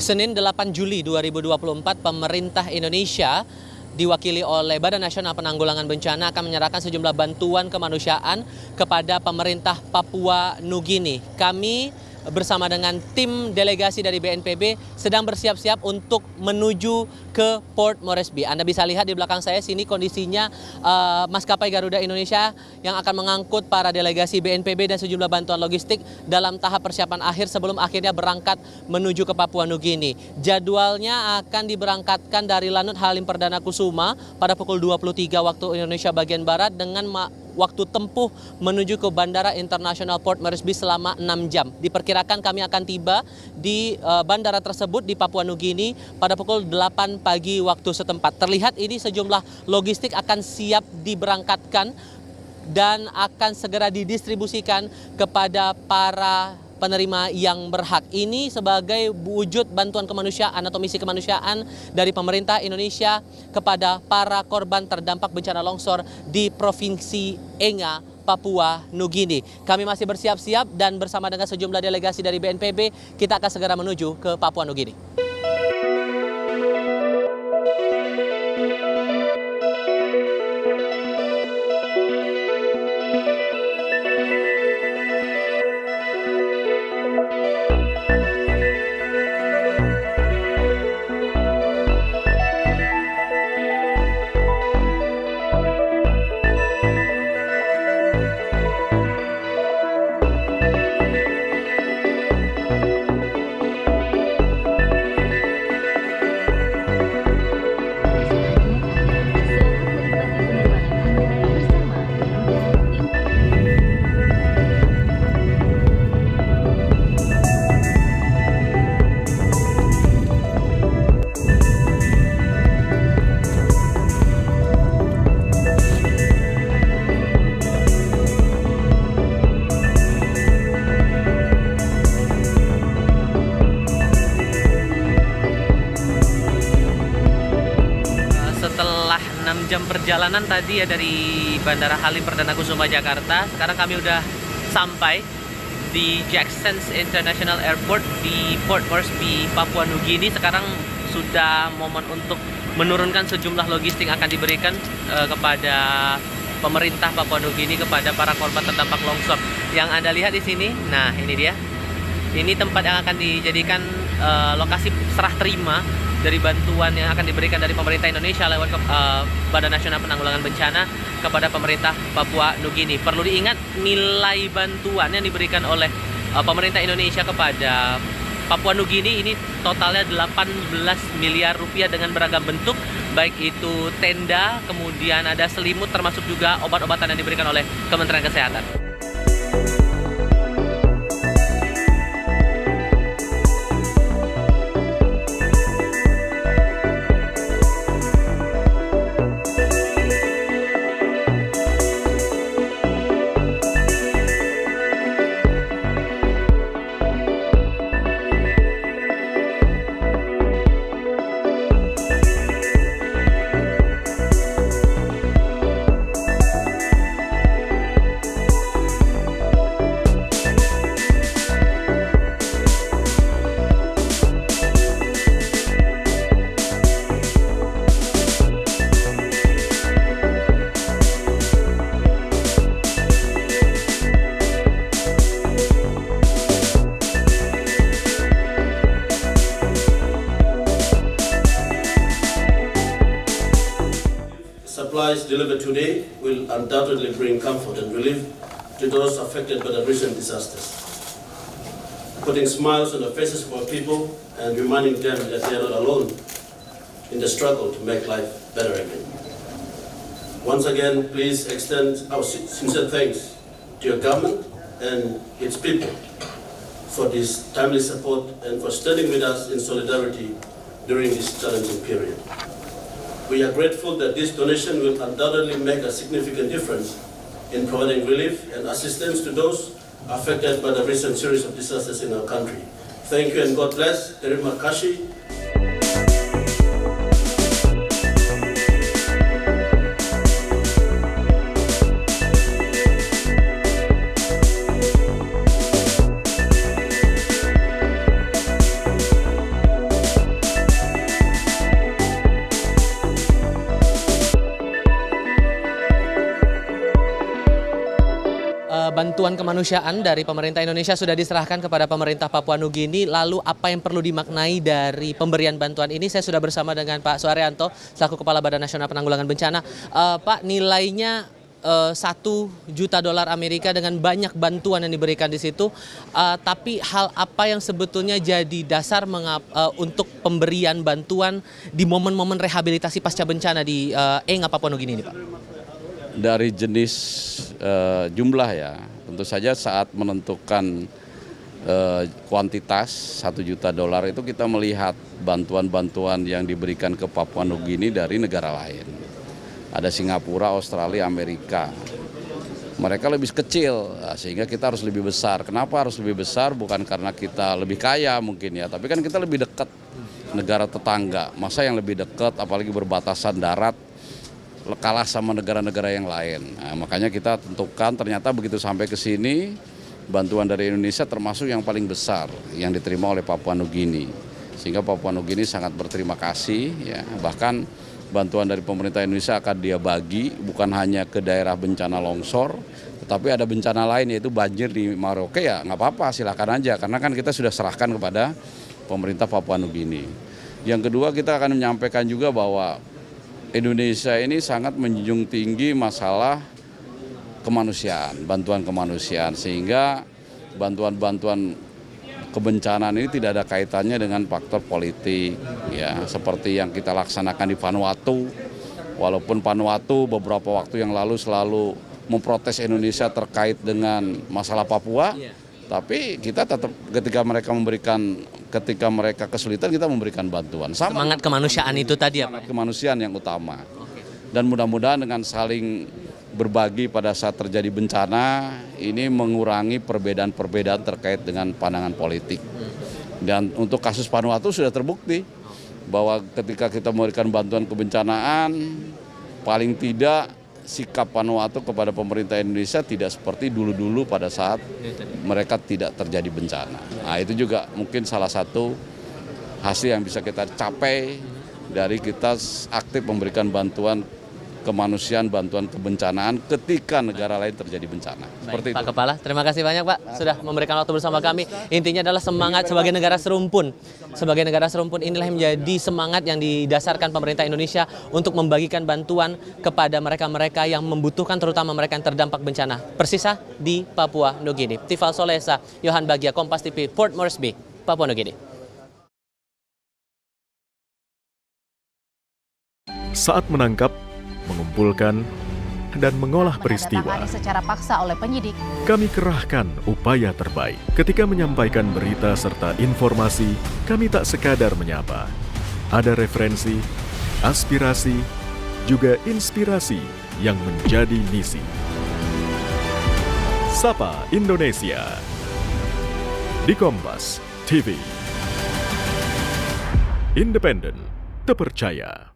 Senin 8 Juli 2024, pemerintah Indonesia diwakili oleh Badan Nasional Penanggulangan Bencana akan menyerahkan sejumlah bantuan kemanusiaan kepada pemerintah Papua Nugini. Kami bersama dengan tim delegasi dari BNPB sedang bersiap-siap untuk menuju ke Port Moresby. Anda bisa lihat di belakang saya sini kondisinya maskapai Garuda Indonesia yang akan mengangkut para delegasi BNPB dan sejumlah bantuan logistik dalam tahap persiapan akhir sebelum akhirnya berangkat menuju ke Papua Nugini. Jadwalnya akan diberangkatkan dari Lanut Halim Perdana Kusuma pada pukul 23 waktu Indonesia bagian Barat dengan waktu tempuh menuju ke Bandara Internasional Port Moresby selama 6 jam. Diperkirakan kami akan tiba di bandara tersebut di Papua Nugini pada pukul 8 pagi waktu setempat. Terlihat ini sejumlah logistik akan siap diberangkatkan dan akan segera didistribusikan kepada para penerima yang berhak. Ini sebagai wujud bantuan kemanusiaan atau misi kemanusiaan dari pemerintah Indonesia kepada para korban terdampak bencana longsor di Provinsi Enga, Papua Nugini. Kami masih bersiap-siap dan bersama dengan sejumlah delegasi dari BNPB, kita akan segera menuju ke Papua Nugini. Setelah 6 jam perjalanan tadi ya dari Bandara Halim Perdana Kusuma Jakarta, sekarang kami udah sampai di Jackson International Airport di Port Moresby, Papua Nugini. Sekarang sudah momen untuk menurunkan sejumlah logistik yang akan diberikan kepada pemerintah Papua Nugini kepada para korban terdampak longsor. Yang Anda lihat di sini, nah ini dia. Ini tempat yang akan dijadikan lokasi serah terima dari bantuan yang akan diberikan dari pemerintah Indonesia lewat Badan Nasional Penanggulangan Bencana kepada pemerintah Papua Nugini. Perlu diingat nilai bantuan yang diberikan oleh pemerintah Indonesia kepada Papua Nugini ini totalnya 18 miliar rupiah dengan beragam bentuk, baik itu tenda, kemudian ada selimut, termasuk juga obat-obatan yang diberikan oleh Kementerian Kesehatan. Supplies delivered today will undoubtedly bring comfort and relief to those affected by the recent disasters, putting smiles on the faces of our people and reminding them that they are not alone in the struggle to make life better again. Once again, please extend our sincere thanks to your government and its people for this timely support and for standing with us in solidarity during this challenging period. We are grateful that this donation will undoubtedly make a significant difference in providing relief and assistance to those affected by the recent series of disasters in our country. Thank you and God bless. Terima kasih. bantuan kemanusiaan dari pemerintah Indonesia sudah diserahkan kepada pemerintah Papua Nugini. Lalu apa yang perlu dimaknai dari pemberian bantuan ini? Saya sudah bersama dengan Pak Suharyanto selaku Kepala Badan Nasional Penanggulangan Bencana. Pak, nilainya $1 juta Amerika dengan banyak bantuan yang diberikan di situ. Tapi hal apa yang sebetulnya jadi dasar untuk pemberian bantuan di momen-momen rehabilitasi pasca bencana di Enga, Papua Nugini ini, Pak? Dari jenis jumlah ya, tentu saja saat menentukan kuantitas $1 juta itu kita melihat bantuan-bantuan yang diberikan ke Papua Nugini dari negara lain. Ada Singapura, Australia, Amerika. Mereka lebih kecil, sehingga kita harus lebih besar. Kenapa harus lebih besar? Bukan karena kita lebih kaya mungkin ya, tapi kan kita lebih dekat negara tetangga. Masa yang lebih dekat, apalagi berbatasan darat, kalah sama negara-negara yang lain. Nah, makanya kita tentukan ternyata begitu sampai ke sini bantuan dari Indonesia termasuk yang paling besar yang diterima oleh Papua Nugini. Sehingga Papua Nugini sangat berterima kasih ya. Bahkan bantuan dari pemerintah Indonesia akan dia bagi bukan hanya ke daerah bencana longsor, tetapi ada bencana lain yaitu banjir di Merauke ya nggak apa-apa silakan aja karena kan kita sudah serahkan kepada pemerintah Papua Nugini. Yang kedua kita akan menyampaikan juga bahwa Indonesia ini sangat menjunjung tinggi masalah kemanusiaan, bantuan kemanusiaan, sehingga bantuan-bantuan kebencanaan ini tidak ada kaitannya dengan faktor politik, ya seperti yang kita laksanakan di Vanuatu. Walaupun Vanuatu beberapa waktu yang lalu selalu memprotes Indonesia terkait dengan masalah Papua, tapi kita tetap ketika mereka kesulitan kita memberikan bantuan. Semangat kemanusiaan itu tadi ya, Pak? Kemanusiaan yang utama. Dan mudah-mudahan dengan saling berbagi pada saat terjadi bencana ini mengurangi perbedaan-perbedaan terkait dengan pandangan politik. Dan untuk kasus Vanuatu sudah terbukti bahwa ketika kita memberikan bantuan kebencanaan, paling tidak sikap Vanuatu kepada pemerintah Indonesia tidak seperti dulu-dulu pada saat mereka tidak terjadi bencana. Nah itu juga mungkin salah satu hasil yang bisa kita capai dari kita aktif memberikan bantuan kemanusiaan, bantuan kebencanaan ketika negara lain terjadi bencana. Seperti Pak Kepala, terima kasih banyak Pak sudah memberikan waktu bersama kami. Intinya adalah semangat sebagai negara serumpun. Sebagai negara serumpun inilah yang menjadi semangat yang didasarkan pemerintah Indonesia untuk membagikan bantuan kepada mereka-mereka yang membutuhkan, terutama mereka yang terdampak bencana. Persisah di Papua Nugini. Tifal Solesa, Yohan Bagia, Kompas TV, Port Moresby, Papua Nugini. Saat menangkap, mengumpulkan, dan mengolah peristiwa, secara paksa oleh penyidik. Kami kerahkan upaya terbaik. Ketika menyampaikan berita serta informasi, kami tak sekadar menyapa. Ada referensi, aspirasi, juga inspirasi yang menjadi misi. Sapa Indonesia di Kompas TV. Independen, terpercaya.